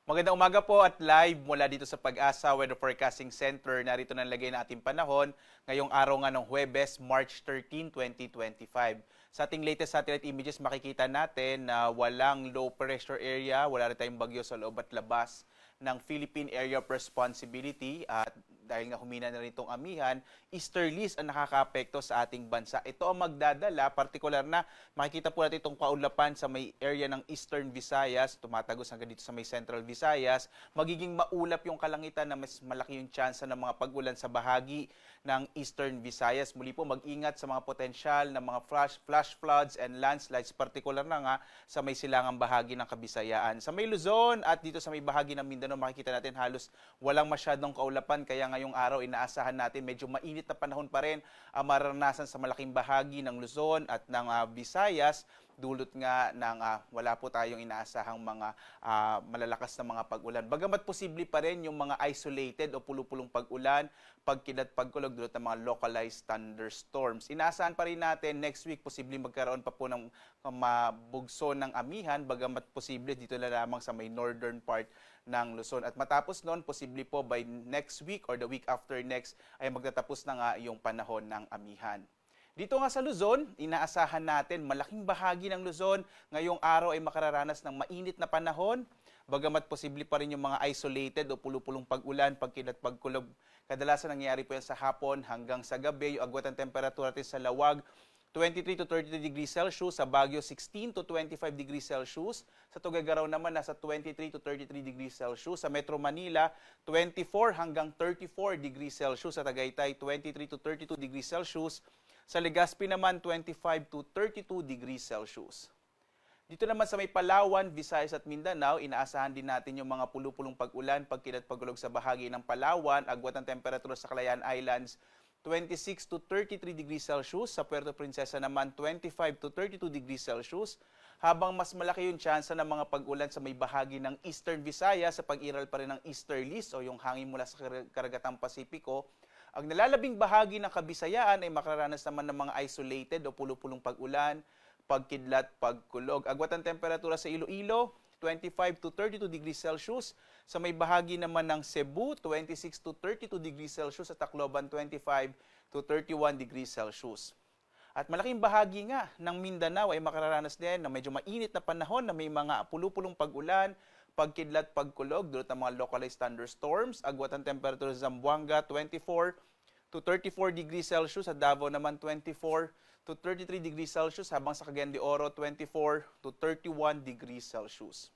Magandang umaga po at live mula dito sa Pag-asa Weather Forecasting Center. Narito na lagay na ating panahon ngayong araw nga ng Huwebes, March 13, 2025. Sa ating latest satellite images, makikita natin na walang low pressure area, wala rin tayong bagyo sa loob at labas ng Philippine Area of Responsibility at dahil nga humina na rin itong amihan, easterlies ang nakakaapekto sa ating bansa. Ito ang magdadala, partikular na makikita po natin itong kaulapan sa may area ng Eastern Visayas, tumatagos hanggang dito sa may Central Visayas, magiging maulap yung kalangitan na mas malaki yung tsansa ng mga pag-ulan sa bahagi ng Eastern Visayas. Muli po mag-ingat sa mga potensyal ng mga flash floods and landslides, partikular na nga sa may silangang bahagi ng Kabisayaan. Sa may Luzon at dito sa may bahagi ng Mindanao, makikita natin halos walang masyadong kaulapan, kaya ngayong araw inaasahan natin medyo mainit na panahon pa rin ang mararanasan sa malaking bahagi ng Luzon at ng Visayas, dulot nga ng wala po tayong inaasahang mga malalakas na mga pag-ulan. Bagamat posible pa rin yung mga isolated o pulupulong pag-ulan, pagkilat, pagkulog dulot ng mga localized thunderstorms. Inaasahan pa rin natin next week posible magkaroon pa po ng mabugso ng amihan, bagamat posible dito na lamang sa may northern part ng Luzon. At matapos noon, posible po by next week or the week after next ay magtatapos na nga yung panahon ng amihan. Dito nga sa Luzon, inaasahan natin malaking bahagi ng Luzon ngayong araw ay makararanas ng mainit na panahon. Bagamat posible pa rin yung mga isolated o pulupulong pag-ulan, pagkilat, pagkulog. Kadalasan nangyayari po yan sa hapon hanggang sa gabi. Yung agwat ng temperatura natin sa Lawag, 23 to 33 degrees Celsius, sa Baguio 16 to 25 degrees Celsius, sa Tuguegarao naman nasa 23 to 33 degrees Celsius, sa Metro Manila 24 hanggang 34 degrees Celsius, sa Tagaytay 23 to 32 degrees Celsius, sa Legazpi naman 25 to 32 degrees Celsius. Dito naman sa may Palawan, Visayas at Mindanao, inaasahan din natin yung mga pulupulong pag-ulan, pagkilat, pagulog sa bahagi ng Palawan, agwat ng temperatura sa Calayan Islands 26 to 33 degrees Celsius, sa Puerto Princesa naman 25 to 32 degrees Celsius, habang mas malaki yung tsansa ng mga pag-ulan sa may bahagi ng Eastern Visayas sa pag-iral pa rin ng easterlies o yung hangin mula sa karagatang Pasipiko. Ang nalalabing bahagi ng Kabisayaan ay makararanas naman ng mga isolated o pulupulong pag-ulan, pagkidlat, pagkulog. Agwat ang temperatura sa Iloilo, 25 to 32 degrees Celsius. Sa may bahagi naman ng Cebu, 26 to 32 degrees Celsius. Sa Tacloban, 25 to 31 degrees Celsius. At malaking bahagi nga ng Mindanao ay makararanas din ng medyo mainit na panahon na may mga pulupulong pag-ulan, pagkidlat, pagkulog, dulot ng mga localized thunderstorms. Agwat ang temperatura sa Zamboanga, 24 to 34 degrees Celsius. Sa Davao naman, 24 to 33 degrees Celsius. Habang sa Cagayan de Oro, 24 to 31 degrees Celsius.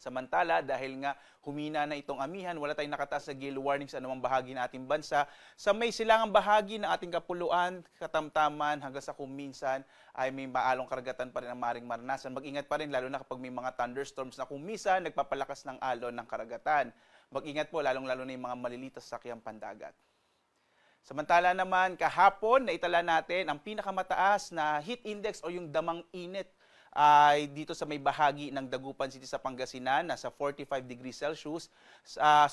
Samantala, dahil nga humina na itong amihan, wala tayong nakataas na gale warning sa anumang bahagi ng ating bansa. Sa may silangang bahagi ng ating kapuluan, katamtaman, hanggang sa kuminsan ay may maalong karagatan pa rin ang maaaring maranasan. Mag-ingat pa rin, lalo na kapag may mga thunderstorms na kuminsan nagpapalakas ng alon ng karagatan. Mag-ingat po, lalong-lalo na yung mga malilitas sa sakyang pandagat. Samantala naman, kahapon naitala natin ang pinakamataas na heat index o yung damang init ay dito sa may bahagi ng Dagupan City sa Pangasinan, nasa 45 degrees Celsius.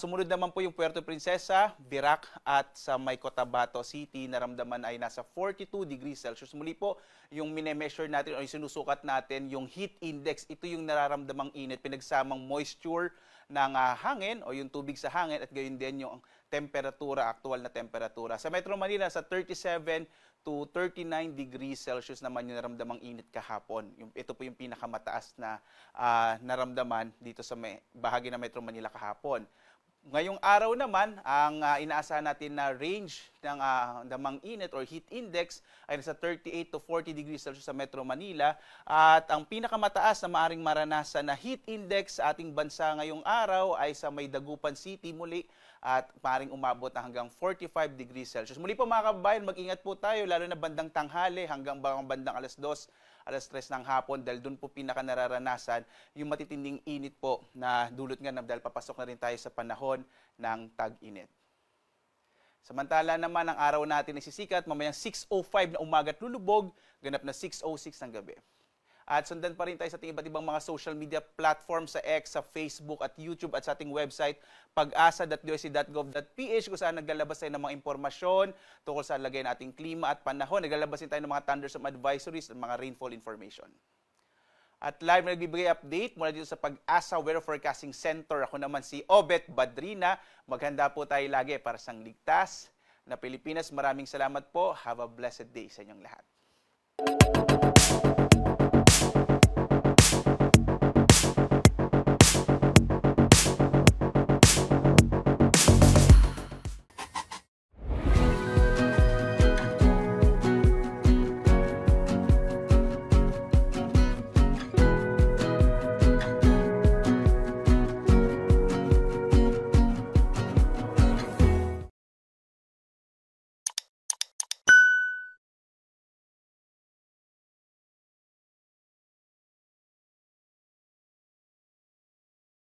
Sumunod naman po yung Puerto Princesa, Virac at sa may Cotabato City, naramdaman ay nasa 42 degrees Celsius. Muli po, yung minemeasure natin o yung sinusukat natin, yung heat index, ito yung nararamdamang init, pinagsamang moisture ng hangin o yung tubig sa hangin at gayon din yung temperatura, aktual na temperatura. Sa Metro Manila, sa 37 to 39 degrees Celsius naman yung naramdamang init kahapon. Ito po yung pinakamataas na naramdaman dito sa bahagi ng Metro Manila kahapon. Ngayong araw naman, ang inaasahan natin na range ng damang init or heat index ay nasa 38 to 40 degrees Celsius sa Metro Manila. At ang pinakamataas na maaring maranasan na heat index sa ating bansa ngayong araw ay sa may Dagupan City muli at maaring umabot na hanggang 45 degrees Celsius. Muli po mga kababayan, mag-ingat po tayo lalo na bandang tanghali hanggang bandang alas 2, alas 3 ng hapon dahil doon po pinaka nararanasan yung matitinding init po na dulot nga dahil papasok na rin tayo sa panahon ng tag-init. Samantala naman ang araw natin ay sisikat mamayang 6:05 na umaga at lulubog, ganap na 6:06 ng gabi. At sundan pa rin tayo sa ating iba't ibang mga social media platforms sa X, sa Facebook at YouTube at sa ating website pag-asa.doc.gov.ph kung saan naglalabas tayo ng mga impormasyon tungkol sa lagay ng ating klima at panahon. Naglalabas din tayo ng mga thunderstorm advisories at mga rainfall information. At live na nagbibigay update mula dito sa Pag-asa Weather Forecasting Center. Ako naman si Obet Badrina. Maghanda po tayo lagi para sa ligtas na Pilipinas. Maraming salamat po. Have a blessed day sa inyong lahat.